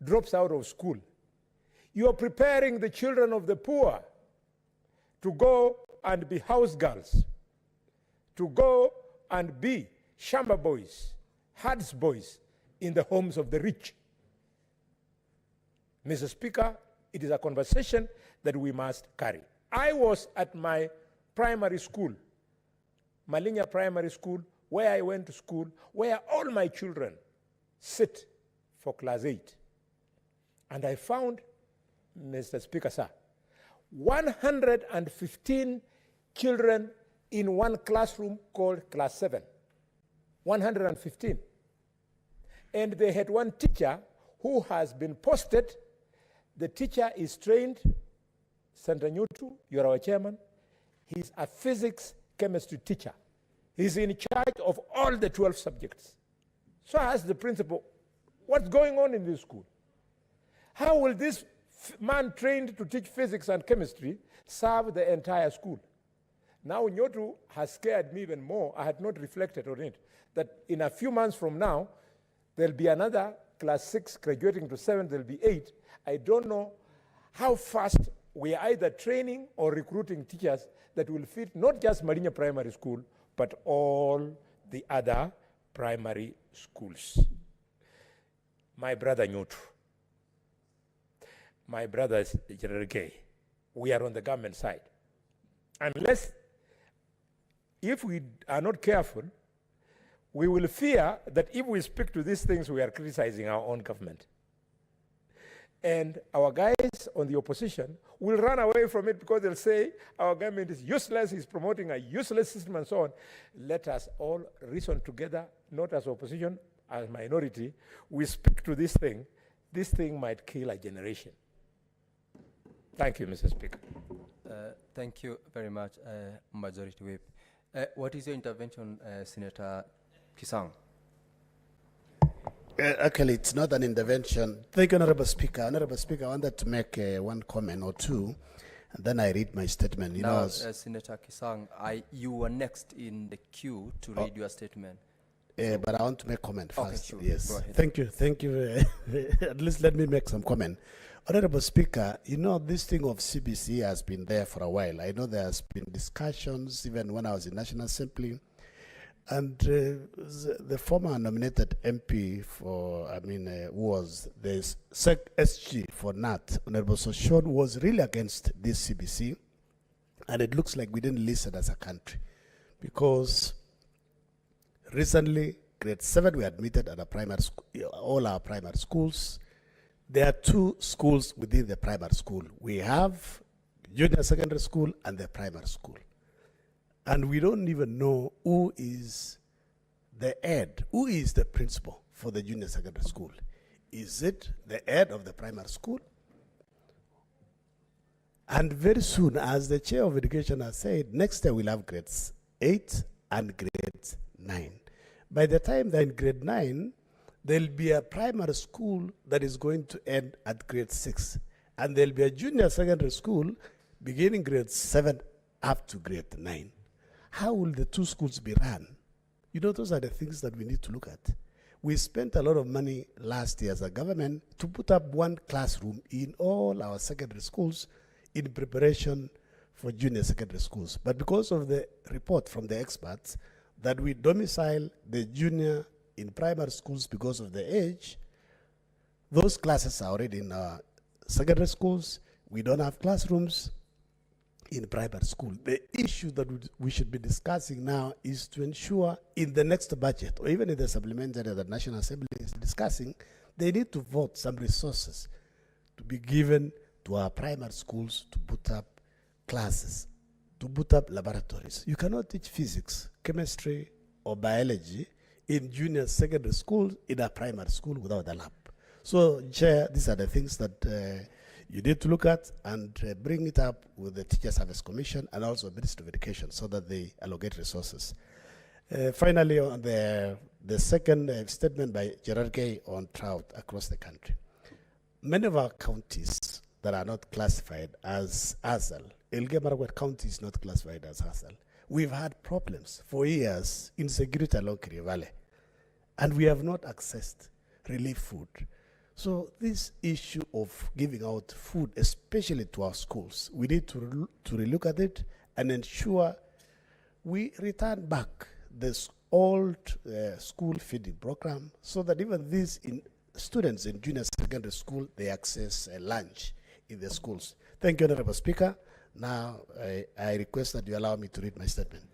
drops out of school, you are preparing the children of the poor to go and be house girls, to go and be shamba boys, herds boys in the homes of the rich. Mr. Speaker, it is a conversation that we must carry. I was at my primary school, Malinya Primary School, where I went to school, where all my children sit for class 8. And I found, Mr. Speaker, sir, 115 children in one classroom called class 7. 115. And they had one teacher who has been posted. The teacher is trained, Senator Nyutu, you're our chairman. He's a physics chemistry teacher. He's in charge of all the 12 subjects. So I asked the principal, what's going on in this school? How will this man trained to teach physics and chemistry serve the entire school? Now Nyotu has scared me even more. I had not reflected on it, that in a few months from now, there'll be another class 6 graduating to 7, there'll be 8. I don't know how fast we are either training or recruiting teachers that will fit not just Marinya Primary School, but all the other primary schools. My brother Nyutu, my brother General K, we are on the government side. Unless, if we are not careful, we will fear that if we speak to these things, we are criticizing our own government. And our guys on the opposition will run away from it because they'll say our government is useless, is promoting a useless system and so on. Let us all reason together, not as opposition, as minority. We speak to this thing. This thing might kill a generation. Thank you, Mr. Speaker. Thank you very much, Majority Whip. What is your intervention, Senator Kisang? Actually, it's not an intervention. Thank you, Honorable Speaker. Honorable Speaker, I wanted to make one comment or two, and then I read my statement. You now, know, Senator Kisang, you were next in the queue to read your statement. But I want to make comment first. Sure. Yes. Go ahead. Thank you. At least let me make some comment. Honorable Speaker, you know, this thing of CBC has been there for a while. I know there has been discussions even when I was in National Assembly. And the former nominated MP for, who was the SG for NAT, Honorable Soshon, was really against this CBC. And it looks like we didn't listen as a country. Because recently, grade 7 we admitted at a primary school, all our primary schools. There are 2 schools within the primary school. We have junior secondary school and the primary school. And we don't even know who is the head, who is the principal for the junior secondary school. Is it the head of the primary school? And very soon, as the chair of education has said, next year we'll have grades 8 and grades 9. By the time they're in grade 9, there'll be a primary school that is going to end at grade 6. And there'll be a junior secondary school beginning grade 7 up to grade 9. How will the 2 schools be run? You know, those are the things that we need to look at. We spent a lot of money last year as a government to put up 1 classroom in all our secondary schools in preparation for junior secondary schools. But because of the report from the experts that we domicile the junior in primary schools because of the age, those classes are already in our secondary schools. We don't have classrooms in primary school. The issue that we should be discussing now is to ensure in the next budget, or even in the supplementary that the National Assembly is discussing, they need to vote some resources to be given to our primary schools to put up classes, to put up laboratories. You cannot teach physics, chemistry, or biology in junior secondary school in a primary school without a lab. So, Chair, these are the things that you need to look at and bring it up with the Teacher Service Commission and also Ministry of Education so that they allocate resources. Finally, on the second statement by Gerard Gay on drought across the country. Many of our counties that are not classified as ASAL, Elgeyo-Marakwet County is not classified as ASAL. We've had problems for years, insecurity along Kiri Valley, and we have not accessed relief food. So this issue of giving out food, especially to our schools, we need to relook at it and ensure we return back this old school feeding program so that even these students in junior secondary school, they access lunch in the schools. Thank you, Honorable Speaker. Now, I request that you allow me to read my statement.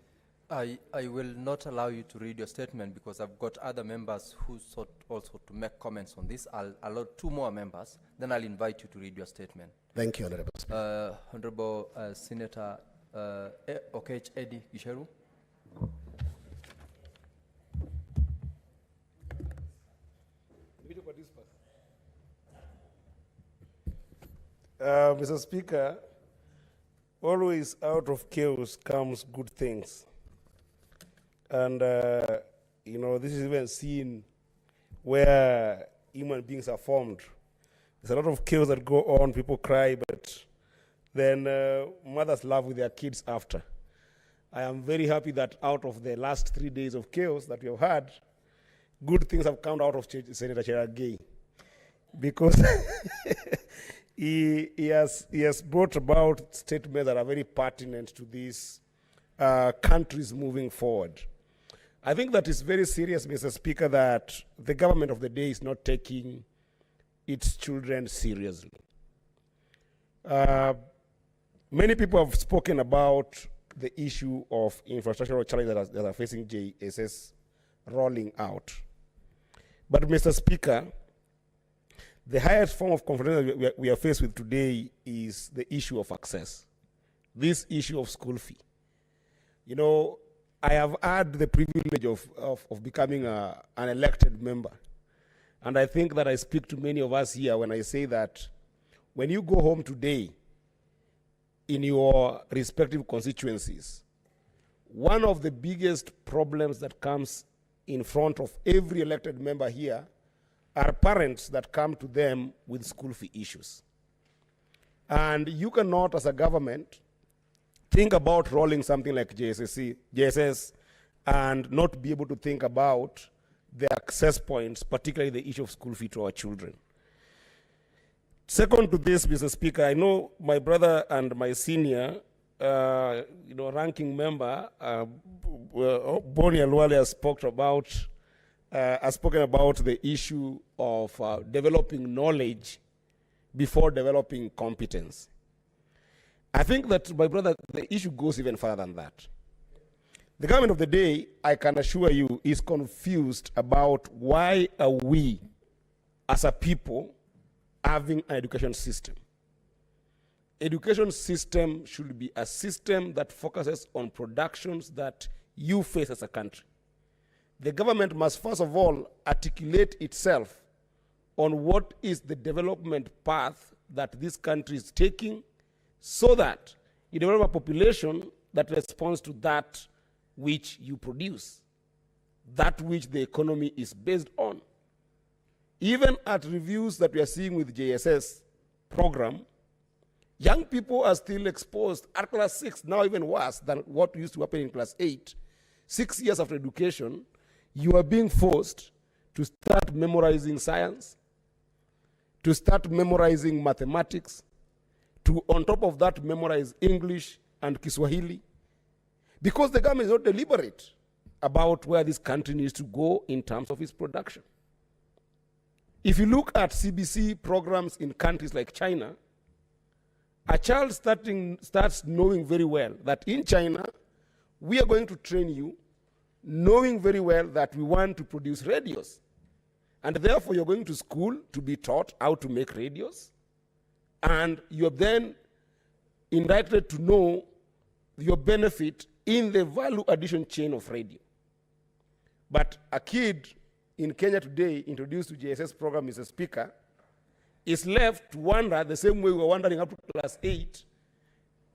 I will not allow you to read your statement because I've got other members who sought also to make comments on this. I'll allow 2 more members, then I'll invite you to read your statement. Thank you, Honorable Speaker. Honorable Senator Okech Eddie Gisheru. Mr. Speaker, always out of chaos comes good things. And, this is even seen where human beings are formed. There's a lot of chaos that go on, people cry, but then mothers laugh with their kids after. I am very happy that out of the last 3 days of chaos that we have had, good things have come out of Senator Cherargei. Because he has brought about statements that are very pertinent to these countries moving forward. I think that is very serious, Mr. Speaker, that the government of the day is not taking its children seriously. Many people have spoken about the issue of infrastructural challenges that are facing JSS rolling out. But, Mr. Speaker, the highest form of confrontation we are faced with today is the issue of access, this issue of school fee. You know, I have had the privilege of becoming an elected member. And I think that I speak to many of us here when I say that when you go home today in your respective constituencies, one of the biggest problems that comes in front of every elected member here are parents that come to them with school fee issues. And you cannot, as a government, think about rolling something like JSS and not be able to think about the access points, particularly the issue of school fee to our children. Second to this, Mr. Speaker, I know my brother and my senior, ranking member, Boni Alwale has spoken about the issue of developing knowledge before developing competence. I think that, my brother, the issue goes even further than that. The government of the day, I can assure you, is confused about why are we, as a people, having an education system. Education system should be a system that focuses on productions that you face as a country. The government must first of all articulate itself on what is the development path that this country is taking so that you develop a population that responds to that which you produce, that which the economy is based on. Even at reviews that we are seeing with JSS program, young people are still exposed at class 6, now even worse than what used to happen in class 8. 6 years after education, you are being forced to start memorizing science, to start memorizing mathematics, to, on top of that, memorize English and Kiswahili, because the government is not deliberate about where this country needs to go in terms of its production. If you look at CBC programs in countries like China, a child starts knowing very well that in China, we are going to train you, knowing very well that we want to produce radios. And therefore, you're going to school to be taught how to make radios. And you're then indicted to know your benefit in the value addition chain of radio. But a kid in Kenya today, introduced to JSS program, Mr. Speaker, is left to wander the same way we were wandering up to class 8,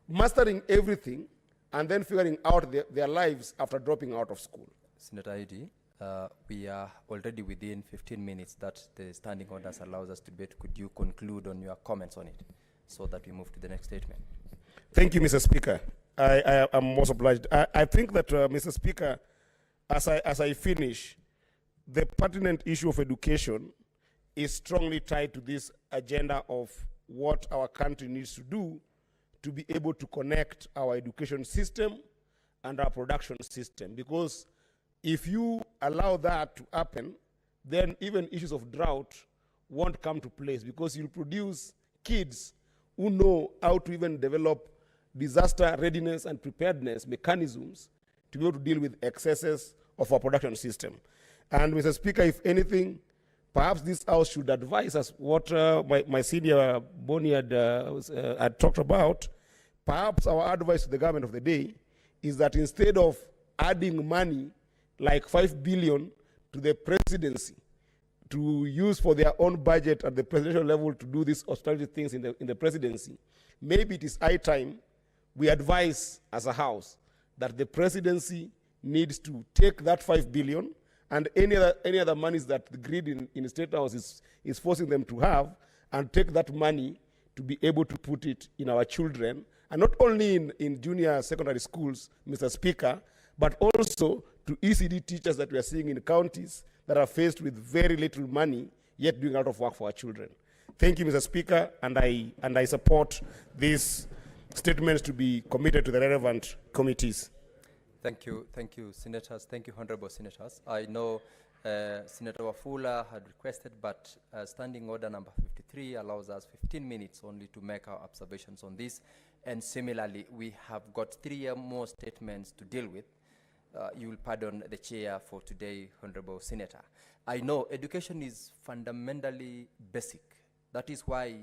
mastering everything, and then figuring out their lives after dropping out of school. Senator Edi, we are already within 15 minutes that the standing orders allows us to debate. Could you conclude on your comments on it so that we move to the next statement? Thank you, Mr. Speaker. I am most obliged. I think that, Mr. Speaker, as I finish, the pertinent issue of education is strongly tied to this agenda of what our country needs to do to be able to connect our education system and our production system. Because if you allow that to happen, then even issues of drought won't come to place, because you'll produce kids who know how to even develop disaster readiness and preparedness mechanisms to be able to deal with excesses of our production system. And Mr. Speaker, if anything, perhaps this House should advise us what my senior Boni had talked about. Perhaps our advice to the government of the day is that instead of adding money like 5 billion to the presidency to use for their own budget at the presidential level to do these austerity things in the presidency, maybe it is high time we advise as a House that the presidency needs to take that 5 billion and any other monies that the grid in the State House is forcing them to have, and take that money to be able to put it in our children, and not only in junior secondary schools, Mr. Speaker, but also to ECD teachers that we are seeing in counties that are faced with very little money, yet doing a lot of work for our children. Thank you, Mr. Speaker, and I support these statements to be committed to the relevant committees. Thank you, senators. Thank you, honorable senators. I know Senator Wafula had requested, but standing order number 53 allows us 15 minutes only to make our observations on this. And similarly, we have got 3 more statements to deal with. You will pardon the chair for today, honorable senator. I know education is fundamentally basic. That is why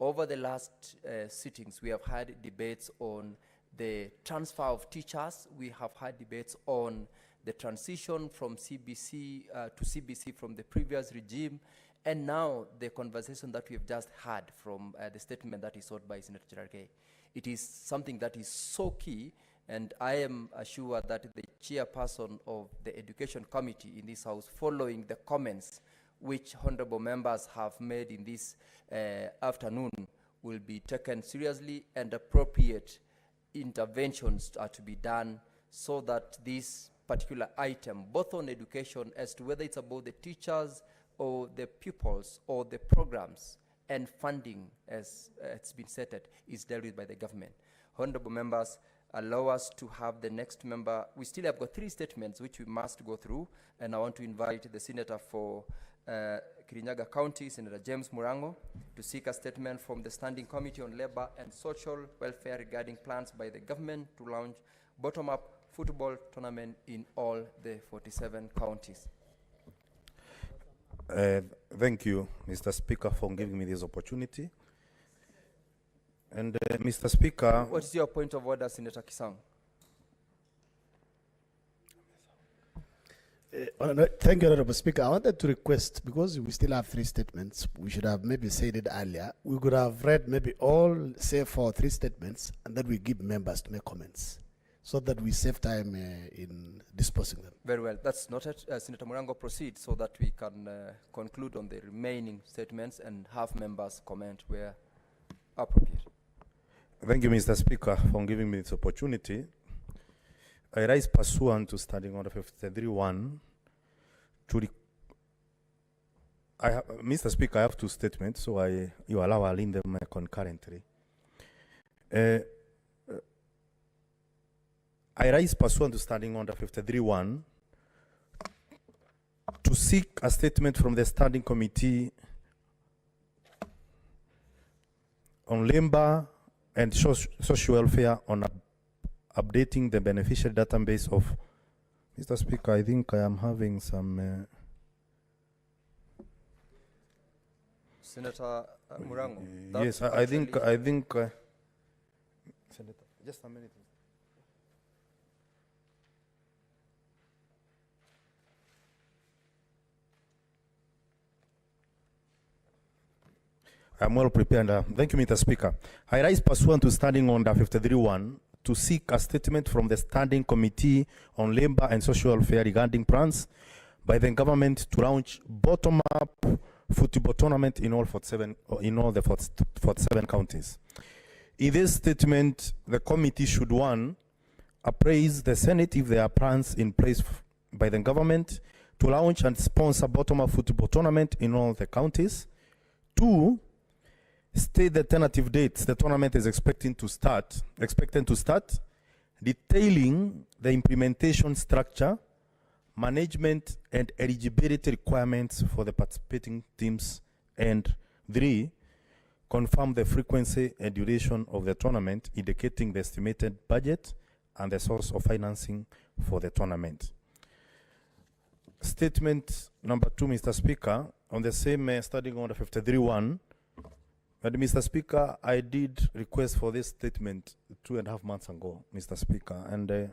over the last sittings, we have had debates on the transfer of teachers. We have had debates on the transition from CBC to CBC from the previous regime, and now the conversation that we have just had from the statement that is sought by Senator Cherargei. It is something that is so key, and I am assured that the chairperson of the Education Committee in this House, following the comments which honorable members have made in this afternoon, will be taken seriously, and appropriate interventions are to be done so that this particular item, both on education as to whether it's about the teachers or the pupils or the programs and funding as it's been stated, is dealt with by the government. Honorable members, allow us to have the next member. We still have got 3 statements which we must go through, and I want to invite the senator for Kirinyaga County, Senator James Murango, to seek a statement from the Standing Committee on Labor and Social Welfare regarding plans by the government to launch bottom-up football tournament in all the 47 counties. Thank you, Mr. Speaker, for giving me this opportunity. And Mr. Speaker, what is your point of order, Senator Kisang? Thank you, Honorable Speaker. I wanted to request, because we still have 3 statements, we should have maybe said it earlier. We could have read maybe all, say, 4 or 3 statements, and then we give members to make comments, so that we save time in disposing them. Very well. That's noted. Senator Murango, proceed so that we can conclude on the remaining statements and have members comment where appropriate. thank you, Mr. Speaker, for giving me this opportunity. I rise pursuant to Standing Order 53.1 to Mr. Speaker, I have 2 statements, so you allow I'll in them concurrently. I rise pursuant to Standing Order 53.1 to seek a statement from the Standing Committee on Labor and Social Welfare on updating the beneficiary database of... Mr. Speaker, I think I am having some... Senator Murango. Yes, I think... Senator, just a minute. I'm well prepared. Thank you, Mr. Speaker. I rise pursuant to Standing Order 53.1 to seek a statement from the Standing Committee on Labor and Social Welfare regarding plans by the government to launch bottom-up football tournament in all 47 counties. In this statement, the committee should, 1, appraise the Senate if there are plans in place by the government to launch and sponsor bottom-up football tournament in all the counties. 2, state the tentative dates the tournament is expected to start, detailing the implementation structure, management, and eligibility requirements for the participating teams. And 3, confirm the frequency and duration of the tournament, indicating the estimated budget and the source of financing for the tournament. Statement number 2, Mr. Speaker, on the same Standing Order 53.1. But Mr. Speaker, I did request for this statement 2.5 months ago, Mr. Speaker, and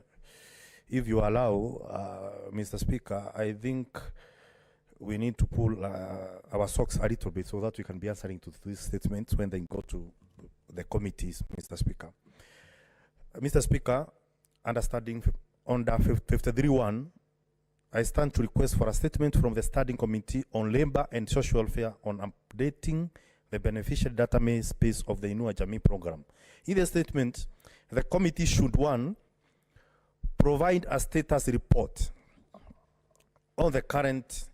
if you allow, Mr. Speaker, I think we need to pull our socks a little bit so that we can be answering to these statements when they go to the committees, Mr. Speaker. Mr. Speaker, understanding under 53.1, I stand to request for a statement from the Standing Committee on Labor and Social Welfare on updating the beneficiary database of the Inua Jamii program. In the statement, the committee should, 1, provide a status report on the current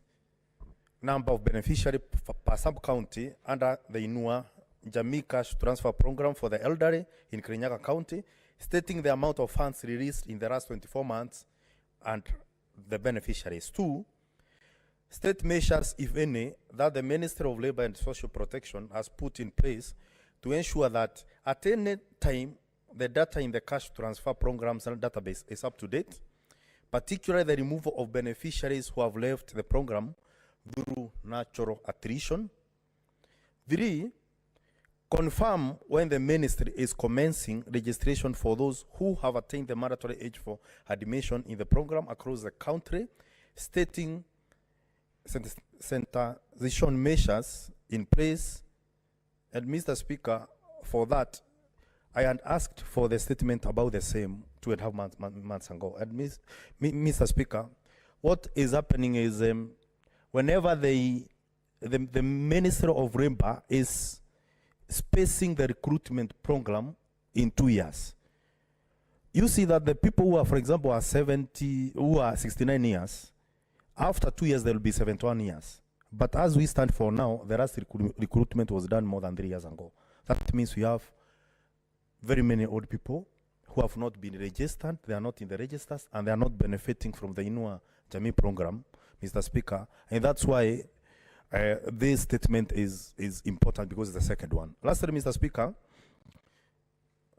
number of beneficiaries per sub-county under the Inua Jamii Cash Transfer Program for the elderly in Kirinyaga County, stating the amount of funds released in the last 24 months and the beneficiaries. 2, state measures, if any, that the Ministry of Labor and Social Protection has put in place to ensure that at any time the data in the cash transfer programs and database is up to date, particularly the removal of beneficiaries who have left the program through natural attrition. 3, confirm when the ministry is commencing registration for those who have attained the mandatory age for admission in the program across the country, stating sensitization measures in place. And Mr. Speaker, for that, I had asked for the statement about the same 2.5 months ago. And Mr. Speaker, what is happening is whenever the Ministry of Labor is spacing the recruitment program in 2 years, you see that the people who are, for example, are 69 years, after 2 years, they will be 71 years. But as we stand for now, the last recruitment was done more than 3 years ago. That means we have very many old people who have not been registered, they are not in the registers, and they are not benefiting from the Inua Jamii program, Mr. Speaker. And that's why this statement is important, because it's the second one. Lastly, Mr. Speaker,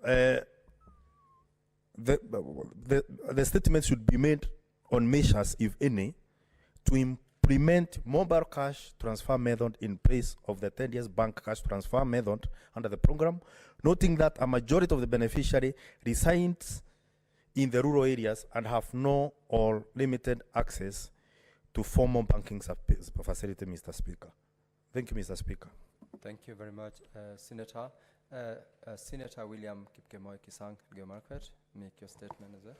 the statement should be made on measures, if any, to implement mobile cash transfer method in place of the 10 years bank cash transfer method under the program, noting that a majority of the beneficiary resides in the rural areas and have no or limited access to formal banking facility, Mr. Speaker. Thank you, Mr. Speaker. Thank you very much, Senator. Senator William Kipkemoi Kisang, Market, make your statement as well.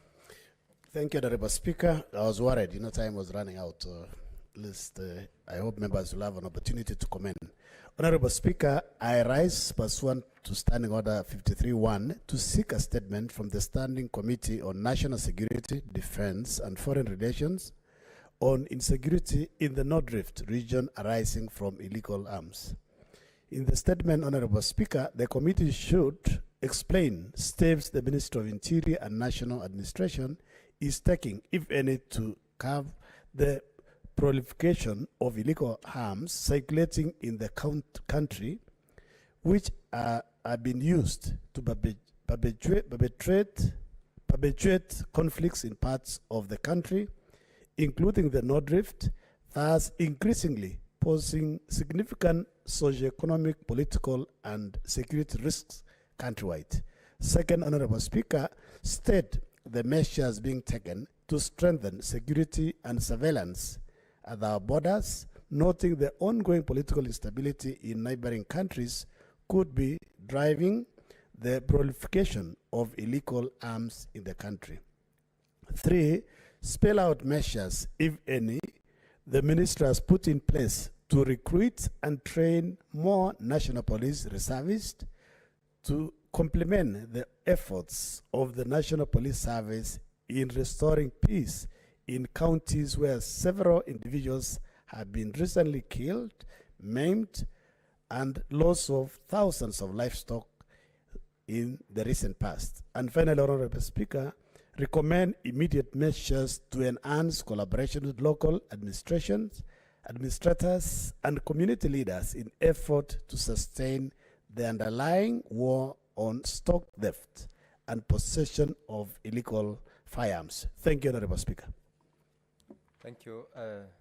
Thank you, Honorable Speaker. I was worried, time was running out. At least I hope members will have an opportunity to comment. Honorable Speaker, I rise pursuant to Standing Order 53-1 to seek a statement from the Standing Committee on National Security, Defense and Foreign Relations on insecurity in the North Rift region arising from illegal arms. In the statement, Honorable Speaker, the committee should explain steps the Ministry of Interior and National Administration is taking, if any, to curb the proliferation of illegal arms circulating in the country, which are being used to perpetuate conflicts in parts of the country, including the North Rift, thus increasingly posing significant socioeconomic, political, and security risks countrywide. Second, Honorable Speaker, state the measures being taken to strengthen security and surveillance at our borders, noting the ongoing political instability in neighboring countries could be driving the proliferation of illegal arms in the country. 3, spell out measures, if any, the ministry has put in place to recruit and train more national police reservists to complement the efforts of the National Police Service in restoring peace in counties where several individuals have been recently killed, maimed, and loss of thousands of livestock in the recent past. And finally, Honorable Speaker, recommend immediate measures to enhance collaboration with local administrations, administrators, and community leaders in effort to sustain the underlying war on stock theft and possession of illegal firearms. Thank you, Honorable Speaker. Thank you,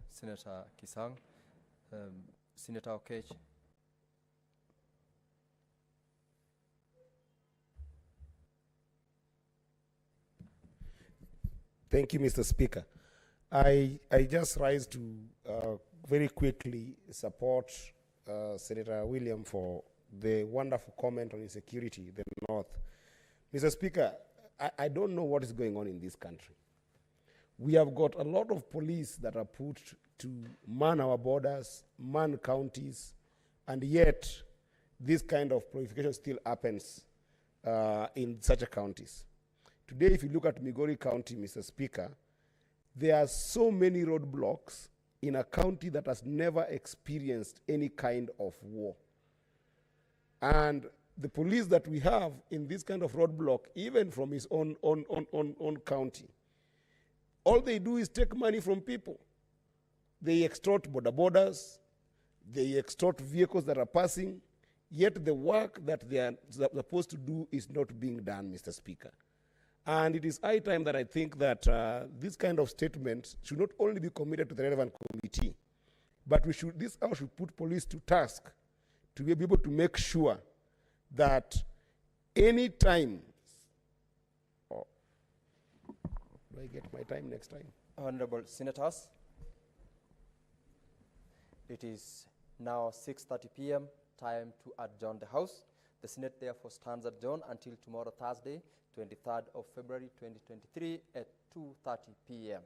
Senator Kisang. Senator Okech. Thank you, Mr. Speaker. I just rise to very quickly support Senator William for the wonderful comment on insecurity, the North. Mr. Speaker, I don't know what is going on in this country. We have got a lot of police that are put to man our borders, man counties, and yet this kind of proliferation still happens in such counties. Today, if you look at Migori County, Mr. Speaker, there are so many roadblocks in a county that has never experienced any kind of war. And the police that we have in this kind of roadblock, even from his own county, all they do is take money from people. They extort borders, they extort vehicles that are passing, yet the work that they are supposed to do is not being done, Mr. Speaker. And it is high time that I think that this kind of statements should not only be committed to the relevant committee, but this house should put police to task to be able to make sure that any time, do I get my time next time? Honorable Senators, it is now 6:30 p.m., time to adjourn the House. The Senate therefore stands adjourned until tomorrow, Thursday, 23rd of February 2023 at 2:30 p.m.